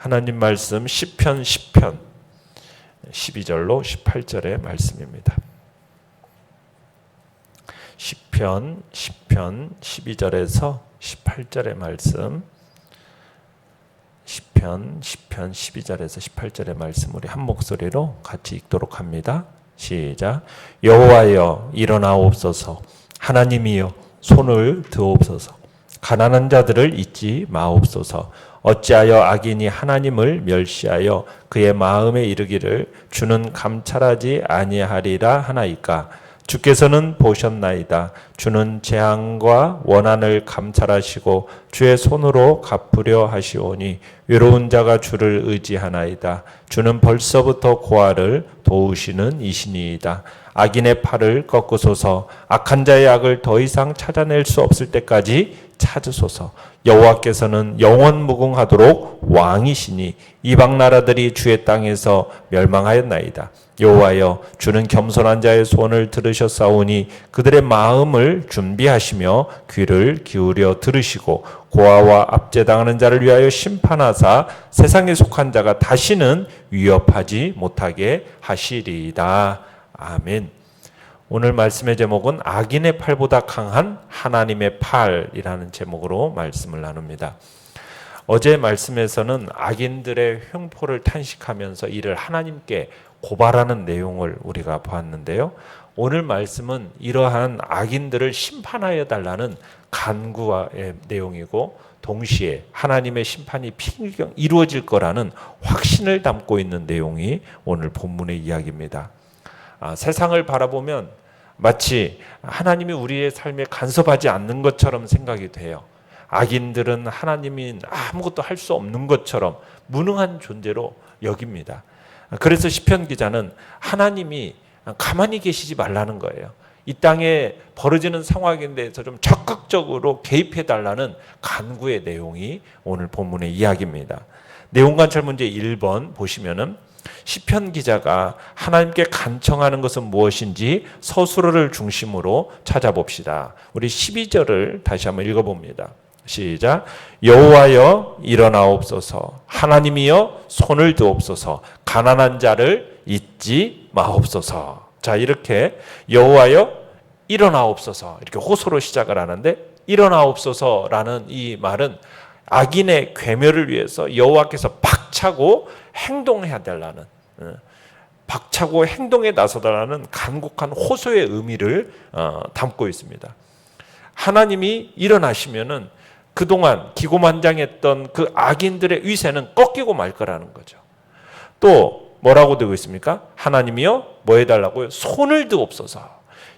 하나님 말씀 시편 10편 12절로 18절의 말씀입니다. 시편 12절에서 18절의 말씀, 시편 12절에서 18절의 말씀 우리 한 목소리로 같이 읽도록 합니다. 시작. 여호와여 일어나옵소서. 하나님이여 손을 드옵소서. 가난한 자들을 잊지 마옵소서. 어찌하여 악인이 하나님을 멸시하여 그의 마음에 이르기를 주는 감찰하지 아니하리라 하나이까. 주께서는 보셨나이다. 주는 재앙과 원한을 감찰하시고 주의 손으로 갚으려 하시오니 외로운 자가 주를 의지하나이다. 주는 벌써부터 고아를 도우시는 이시니이다. 악인의 팔을 꺾으소서. 악한 자의 악을 더 이상 찾아낼 수 없을 때까지 찾으소서. 여호와께서는 영원 무궁하도록 왕이시니 이방 나라들이 주의 땅에서 멸망하였나이다. 여호와여 주는 겸손한 자의 소원을 들으셨사오니 그들의 마음을 준비하시며 귀를 기울여 들으시고 고아와 압제당하는 자를 위하여 심판하사 세상에 속한 자가 다시는 위협하지 못하게 하시리이다. 아멘. 오늘 말씀의 제목은 악인의 팔보다 강한 하나님의 팔이라는 제목으로 말씀을 나눕니다. 어제 말씀에서는 악인들의 횡포를 탄식하면서 이를 하나님께 고발하는 내용을 우리가 보았는데요. 오늘 말씀은 이러한 악인들을 심판하여 달라는 간구의 내용이고 동시에 하나님의 심판이 필경 이루어질 거라는 확신을 담고 있는 내용이 오늘 본문의 이야기입니다. 세상을 바라보면 마치 하나님이 우리의 삶에 간섭하지 않는 것처럼 생각이 돼요. 악인들은 하나님이 아무것도 할 수 없는 것처럼 무능한 존재로 여깁니다. 그래서 시편 기자는 하나님이 가만히 계시지 말라는 거예요. 이 땅에 벌어지는 상황에 대해서 좀 적극적으로 개입해 달라는 간구의 내용이 오늘 본문의 이야기입니다. 내용 관찰 문제 1번 보시면은 시편 기자가 하나님께 간청하는 것은 무엇인지 서술어를 중심으로 찾아봅시다. 우리 12절을 다시 한번 읽어봅니다. 시작. 여호와여 일어나옵소서. 하나님이여 손을 드옵소서. 가난한 자를 잊지 마옵소서. 자, 이렇게 여호와여 일어나옵소서 이렇게 호소로 시작을 하는데, 일어나옵소서라는 이 말은 악인의 괴멸을 위해서 여호와께서 박차고 행동해야 되라는, 박차고 행동에 나서달라는 간곡한 호소의 의미를 담고 있습니다. 하나님이 일어나시면은 그동안 기고만장했던 그 악인들의 위세는 꺾이고 말 거라는 거죠. 또 뭐라고 되고 있습니까? 하나님이여 뭐 해달라고요? 손을 드옵소서.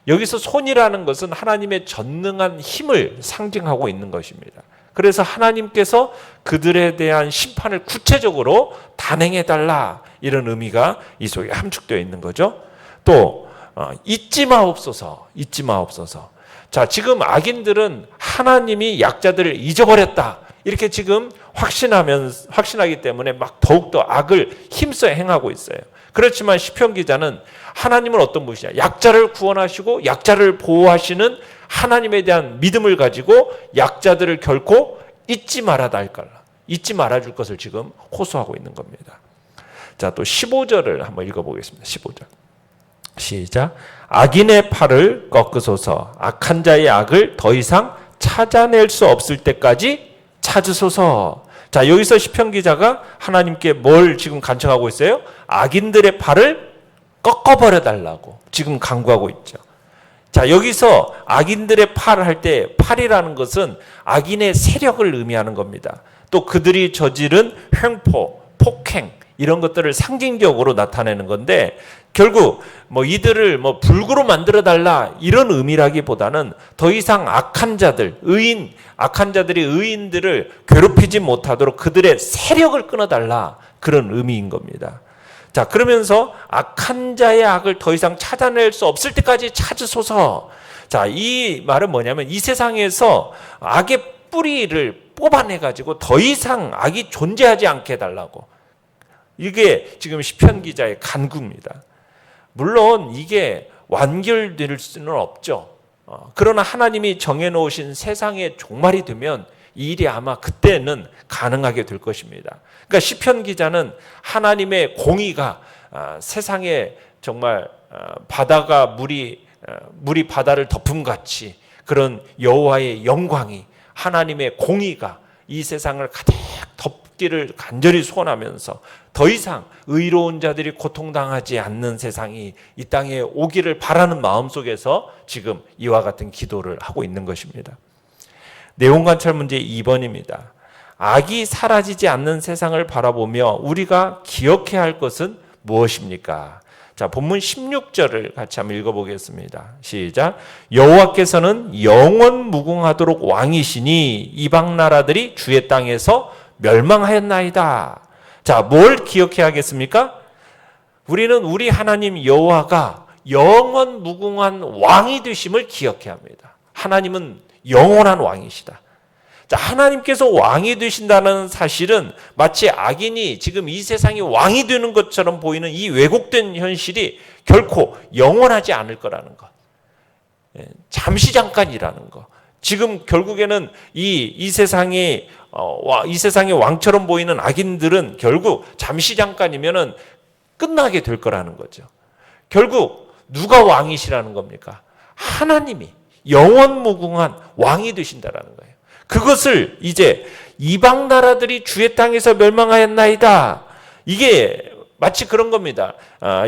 여기서 손이라는 것은 하나님의 전능한 힘을 상징하고 있는 것입니다. 그래서 하나님께서 그들에 대한 심판을 구체적으로 단행해달라, 이런 의미가 이 속에 함축되어 있는 거죠. 또 잊지 마옵소서, 잊지 마옵소서. 자, 지금 악인들은 하나님이 약자들을 잊어버렸다, 이렇게 지금 확신하기 때문에 막 더욱더 악을 힘써 행하고 있어요. 그렇지만 시편 기자는 하나님은 어떤 분이시냐? 약자를 구원하시고 약자를 보호하시는 하나님에 대한 믿음을 가지고 약자들을 결코 잊지 말아다 할 거라, 잊지 말아줄 것을 지금 호소하고 있는 겁니다. 자, 또 15절을 한번 읽어보겠습니다. 15절 시작. 악인의 팔을 꺾으소서. 악한 자의 악을 더 이상 찾아낼 수 없을 때까지 찾으소서. 자, 여기서 시편 기자가 하나님께 뭘 지금 간청하고 있어요? 악인들의 팔을 꺾어버려 달라고 지금 간구하고 있죠. 자, 여기서 악인들의 팔을 할 때 팔이라는 것은 악인의 세력을 의미하는 겁니다. 또 그들이 저지른 횡포, 폭행 이런 것들을 상징적으로 나타내는 건데, 결국 이들을 불구로 만들어 달라 이런 의미라기보다는 더 이상 악한 자들이 의인들을 괴롭히지 못하도록 그들의 세력을 끊어달라, 그런 의미인 겁니다. 자, 그러면서 악한 자의 악을 더 이상 찾아낼 수 없을 때까지 찾으소서. 자, 이 말은 뭐냐면 이 세상에서 악의 뿌리를 뽑아내가지고 더 이상 악이 존재하지 않게 해달라고. 이게 지금 시편 기자의 간구입니다. 물론 이게 완결될 수는 없죠. 그러나 하나님이 정해놓으신 세상의 종말이 되면 이 일이 아마 그때는 가능하게 될 것입니다. 그러니까 시편 기자는 하나님의 공의가 세상에 정말 바다가 물이 바다를 덮음같이 그런 여호와의 영광이, 하나님의 공의가 이 세상을 가득 덮기를 간절히 소원하면서 더 이상 의로운 자들이 고통당하지 않는 세상이 이 땅에 오기를 바라는 마음속에서 지금 이와 같은 기도를 하고 있는 것입니다. 내용 관찰 문제 2번입니다. 악이 사라지지 않는 세상을 바라보며 우리가 기억해야 할 것은 무엇입니까? 자, 본문 16절을 같이 한번 읽어보겠습니다. 시작. 여호와께서는 영원 무궁하도록 왕이시니 이방 나라들이 주의 땅에서 멸망하였나이다. 자, 뭘 기억해야겠습니까? 우리는 우리 하나님 여호와가 영원 무궁한 왕이 되심을 기억해야 합니다. 하나님은 영원한 왕이시다. 자, 하나님께서 왕이 되신다는 사실은 마치 악인이 지금 이 세상에 왕이 되는 것처럼 보이는 이 왜곡된 현실이 결코 영원하지 않을 거라는 것. 잠시 잠깐이라는 것. 지금 결국에는 이 세상의 왕처럼 보이는 악인들은 결국 잠시 잠깐이면은 끝나게 될 거라는 거죠. 결국 누가 왕이시라는 겁니까? 하나님이 영원 무궁한 왕이 되신다라는 거예요. 그것을 이제 이방 나라들이 주의 땅에서 멸망하였나이다. 이게 마치 그런 겁니다.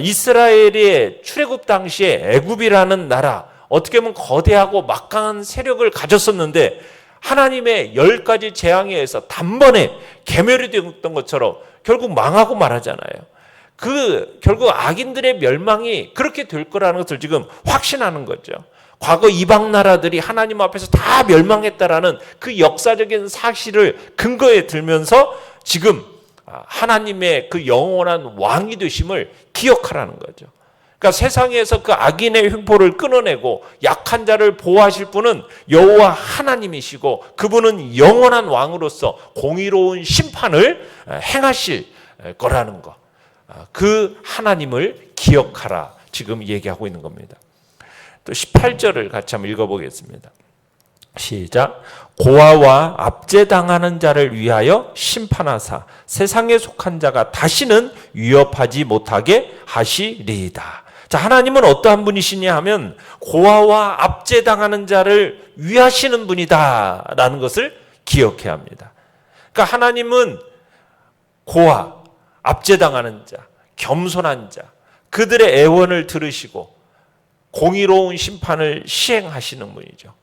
이스라엘의 출애굽 당시에 애굽이라는 나라, 어떻게 보면 거대하고 막강한 세력을 가졌었는데 하나님의 10가지 재앙에 의해서 단번에 괴멸이 되었던 것처럼 결국 망하고 말하잖아요. 결국 악인들의 멸망이 그렇게 될 거라는 것을 지금 확신하는 거죠. 과거 이방 나라들이 하나님 앞에서 다 멸망했다라는 그 역사적인 사실을 근거에 들면서 지금 하나님의 그 영원한 왕이 되심을 기억하라는 거죠. 그러니까 세상에서 그 악인의 횡포를 끊어내고 약한 자를 보호하실 분은 여호와 하나님이시고 그분은 영원한 왕으로서 공의로운 심판을 행하실 거라는 것. 그 하나님을 기억하라 지금 얘기하고 있는 겁니다. 또 18절을 같이 한번 읽어보겠습니다. 시작. 고아와 압제당하는 자를 위하여 심판하사 세상에 속한 자가 다시는 위협하지 못하게 하시리이다. 자, 하나님은 어떠한 분이시냐 하면 고아와 압제당하는 자를 위하시는 분이다 라는 것을 기억해야 합니다. 그러니까 하나님은 고아, 압제당하는 자, 겸손한 자, 그들의 애원을 들으시고 공의로운 심판을 시행하시는 분이죠.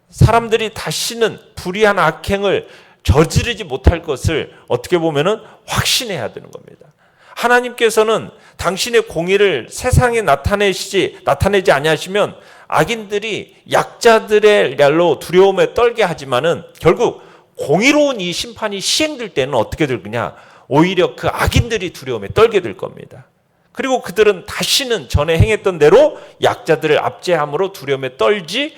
사람들이 다시는 불의한 악행을 저지르지 못할 것을 어떻게 보면은 확신해야 되는 겁니다. 하나님께서는 당신의 공의를 세상에 나타내지 아니하시면 악인들이 약자들의 날로 두려움에 떨게 하지만은 결국 공의로운 이 심판이 시행될 때는 어떻게 될 거냐? 오히려 그 악인들이 두려움에 떨게 될 겁니다. 그리고 그들은 다시는 전에 행했던 대로 약자들을 압제함으로 두려움에 떨게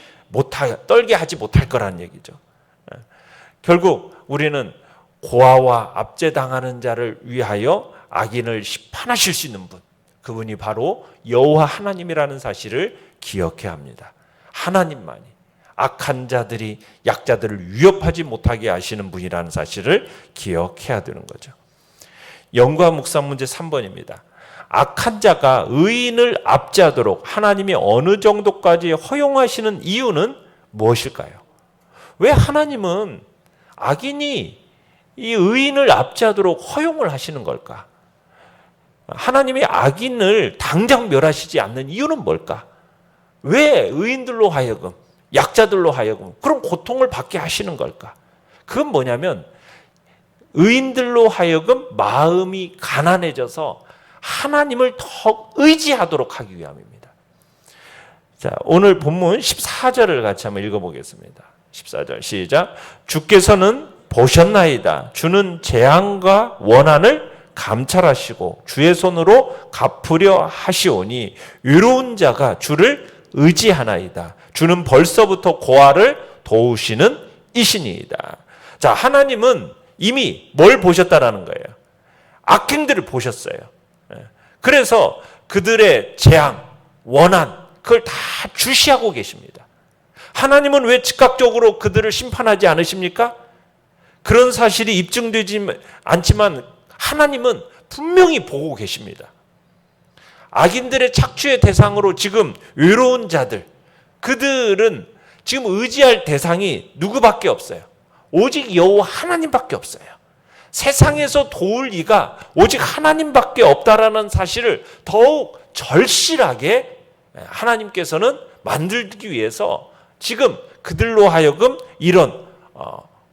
하지 못할 거라는 얘기죠. 결국 우리는 고아와 압제당하는 자를 위하여 악인을 심판하실 수 있는 분, 그분이 바로 여호와 하나님이라는 사실을 기억해야 합니다. 하나님만이 악한 자들이 약자들을 위협하지 못하게 하시는 분이라는 사실을 기억해야 되는 거죠. 영과 묵상 문제 3번입니다. 악한 자가 의인을 압제하도록 하나님이 어느 정도까지 허용하시는 이유는 무엇일까요? 왜 하나님은 악인이 이 의인을 압제하도록 허용을 하시는 걸까? 하나님이 악인을 당장 멸하시지 않는 이유는 뭘까? 왜 의인들로 하여금, 약자들로 하여금 그런 고통을 받게 하시는 걸까? 그건 뭐냐면 의인들로 하여금 마음이 가난해져서 하나님을 더 의지하도록 하기 위함입니다. 자, 오늘 본문 14절을 같이 한번 읽어보겠습니다. 14절 시작. 주께서는 보셨나이다. 주는 재앙과 원한을 감찰하시고 주의 손으로 갚으려 하시오니 의로운 자가 주를 의지하나이다. 주는 벌써부터 고아를 도우시는 이신이이다. 자, 하나님은 이미 뭘 보셨다라는 거예요? 악행들을 보셨어요. 그래서 그들의 재앙, 원한, 그걸 다 주시하고 계십니다. 하나님은 왜 즉각적으로 그들을 심판하지 않으십니까? 그런 사실이 입증되지 않지만 하나님은 분명히 보고 계십니다. 악인들의 착취의 대상으로 지금 외로운 자들, 그들은 지금 의지할 대상이 누구밖에 없어요. 오직 여호와 하나님밖에 없어요. 세상에서 도울 이가 오직 하나님밖에 없다라는 사실을 더욱 절실하게 하나님께서는 만들기 위해서 지금 그들로 하여금 이런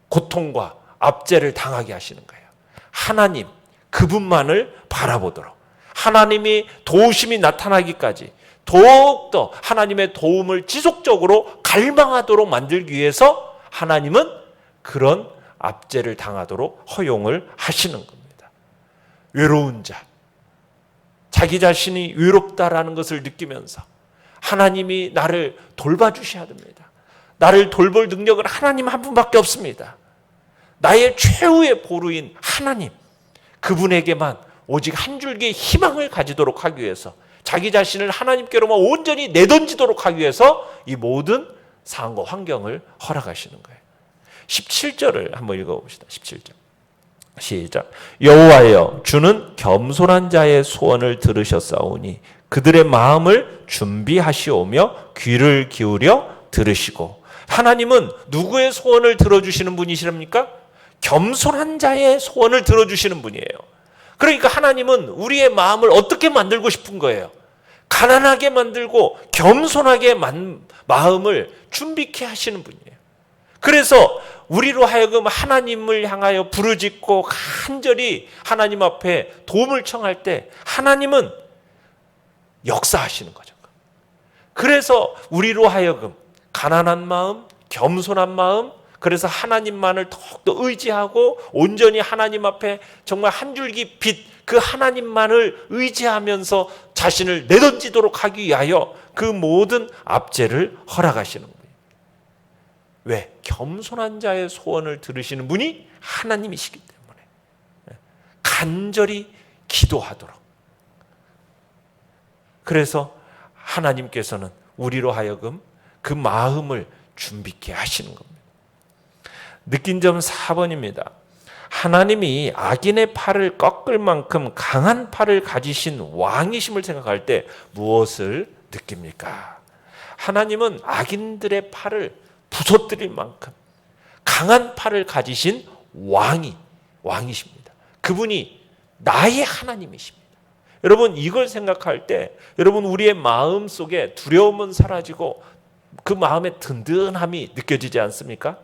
고통과 압제를 당하게 하시는 거예요. 하나님, 그분만을 바라보도록, 하나님이 도우심이 나타나기까지 더욱더 하나님의 도움을 지속적으로 갈망하도록 만들기 위해서 하나님은 그런 압제를 당하도록 허용을 하시는 겁니다. 외로운 자, 자기 자신이 외롭다라는 것을 느끼면서 하나님이 나를 돌봐주셔야 됩니다. 나를 돌볼 능력은 하나님 한 분밖에 없습니다. 나의 최후의 보루인 하나님, 그분에게만 오직 한 줄기의 희망을 가지도록 하기 위해서, 자기 자신을 하나님께로만 온전히 내던지도록 하기 위해서 이 모든 상황과 환경을 허락하시는 거예요. 17절을 한번 읽어봅시다. 17절 시작. 여호와여, 주는 겸손한 자의 소원을 들으셨사오니 그들의 마음을 준비하시오며 귀를 기울여 들으시고. 하나님은 누구의 소원을 들어주시는 분이시랍니까? 겸손한 자의 소원을 들어주시는 분이에요. 그러니까 하나님은 우리의 마음을 어떻게 만들고 싶은 거예요? 가난하게 만들고 겸손하게 마음을 준비케 하시는 분이에요. 그래서 우리로 하여금 하나님을 향하여 부르짖고 간절히 하나님 앞에 도움을 청할 때 하나님은 역사하시는 거죠. 그래서 우리로 하여금 가난한 마음, 겸손한 마음, 그래서 하나님만을 더욱더 의지하고 온전히 하나님 앞에 정말 한 줄기 빛, 그 하나님만을 의지하면서 자신을 내던지도록 하기 위하여 그 모든 압제를 허락하시는 거예요. 왜? 겸손한 자의 소원을 들으시는 분이 하나님이시기 때문에 간절히 기도하도록. 그래서 하나님께서는 우리로 하여금 그 마음을 준비케 하시는 겁니다. 느낀 점 4번입니다. 하나님이 악인의 팔을 꺾을 만큼 강한 팔을 가지신 왕이심을 생각할 때 무엇을 느낍니까? 하나님은 악인들의 팔을 부서뜨릴 만큼 강한 팔을 가지신 왕이십니다. 그분이 나의 하나님이십니다. 여러분, 이걸 생각할 때 여러분 우리의 마음 속에 두려움은 사라지고 그 마음의 든든함이 느껴지지 않습니까?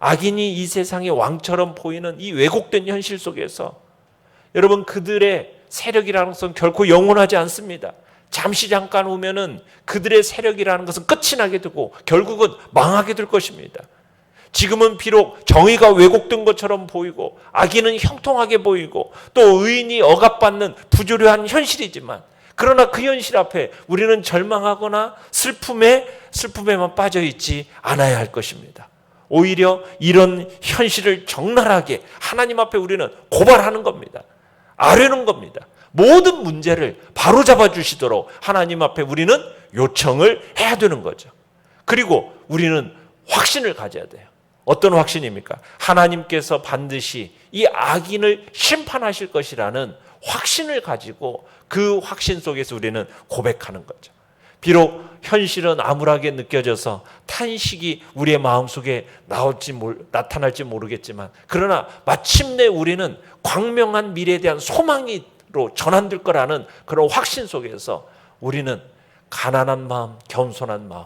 악인이 이 세상의 왕처럼 보이는 이 왜곡된 현실 속에서 여러분, 그들의 세력이라는 것은 결코 영원하지 않습니다. 잠시 잠깐 오면은 그들의 세력이라는 것은 끝이 나게 되고 결국은 망하게 될 것입니다. 지금은 비록 정의가 왜곡된 것처럼 보이고 악인은 형통하게 보이고 또 의인이 억압받는 부조리한 현실이지만, 그러나 그 현실 앞에 우리는 절망하거나 슬픔에만 빠져 있지 않아야 할 것입니다. 오히려 이런 현실을 적나라하게 하나님 앞에 우리는 고발하는 겁니다. 아뢰는 겁니다. 모든 문제를 바로잡아 주시도록 하나님 앞에 우리는 요청을 해야 되는 거죠. 그리고 우리는 확신을 가져야 돼요. 어떤 확신입니까? 하나님께서 반드시 이 악인을 심판하실 것이라는 확신을 가지고 그 확신 속에서 우리는 고백하는 거죠. 비록 현실은 암울하게 느껴져서 탄식이 우리의 마음속에 나타날지 모르겠지만, 그러나 마침내 우리는 광명한 미래에 대한 소망으로 전환될 거라는 그런 확신 속에서 우리는 가난한 마음, 겸손한 마음,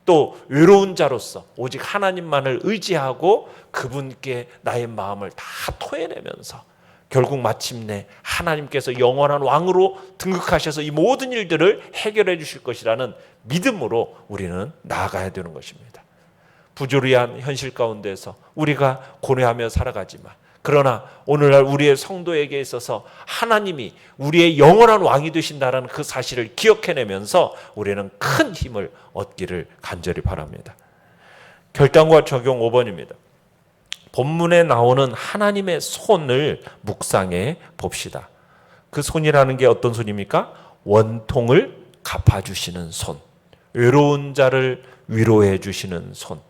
또 외로운 자로서 오직 하나님만을 의지하고 그분께 나의 마음을 다 토해내면서 결국 마침내 하나님께서 영원한 왕으로 등극하셔서 이 모든 일들을 해결해 주실 것이라는 믿음으로 우리는 나아가야 되는 것입니다. 부조리한 현실 가운데서 우리가 고뇌하며 살아가지만, 그러나 오늘날 우리의 성도에게 있어서 하나님이 우리의 영원한 왕이 되신다는 그 사실을 기억해내면서 우리는 큰 힘을 얻기를 간절히 바랍니다. 결단과 적용 5번입니다. 본문에 나오는 하나님의 손을 묵상해 봅시다. 그 손이라는 게 어떤 손입니까? 원통을 갚아주시는 손, 외로운 자를 위로해 주시는 손,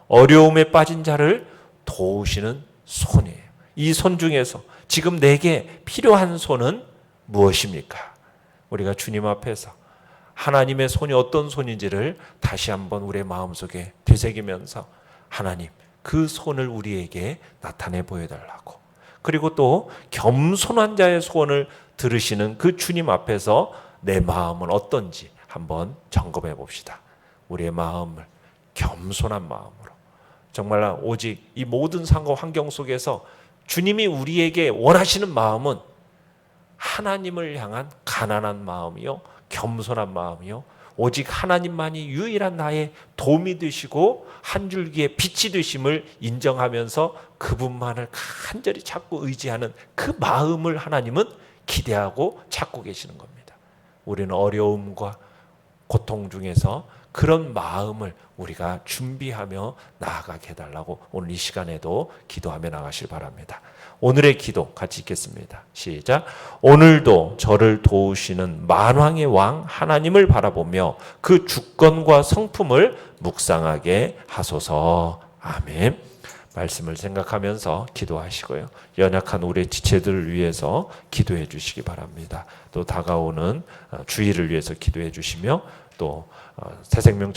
어려움에 빠진 자를 도우시는 손이에요. 이 손 중에서 지금 내게 필요한 손은 무엇입니까? 우리가 주님 앞에서 하나님의 손이 어떤 손인지를 다시 한번 우리의 마음속에 되새기면서 하나님, 그 손을 우리에게 나타내 보여달라고. 그리고 또 겸손한 자의 소원을 들으시는 그 주님 앞에서 내 마음은 어떤지 한번 점검해 봅시다. 우리의 마음을 겸손한 마음으로, 정말 오직 이 모든 상황 환경 속에서 주님이 우리에게 원하시는 마음은 하나님을 향한 가난한 마음이요, 겸손한 마음이요, 오직 하나님만이 유일한 나의 도움이 되시고 한 줄기의 빛이 되심을 인정하면서 그분만을 간절히 찾고 의지하는 그 마음을 하나님은 기대하고 찾고 계시는 겁니다. 우리는 어려움과 고통 중에서 그런 마음을 우리가 준비하며 나아가게 해달라고 오늘 이 시간에도 기도하며 나가실 바랍니다. 오늘의 기도 같이 읽겠습니다. 시작. 오늘도 저를 도우시는 만왕의 왕 하나님을 바라보며 그 주권과 성품을 묵상하게 하소서. 아멘. 말씀을 생각하면서 기도하시고요. 연약한 우리의 지체들을 위해서 기도해 주시기 바랍니다. 또 다가오는 주일을 위해서 기도해 주시며 또 새생명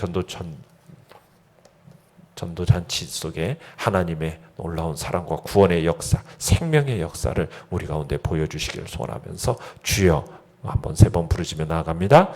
전도잔치 속에 하나님의 놀라운 사랑과 구원의 역사, 생명의 역사를 우리 가운데 보여주시기를 소원하면서 주여 한번 3번 부르시며 나아갑니다.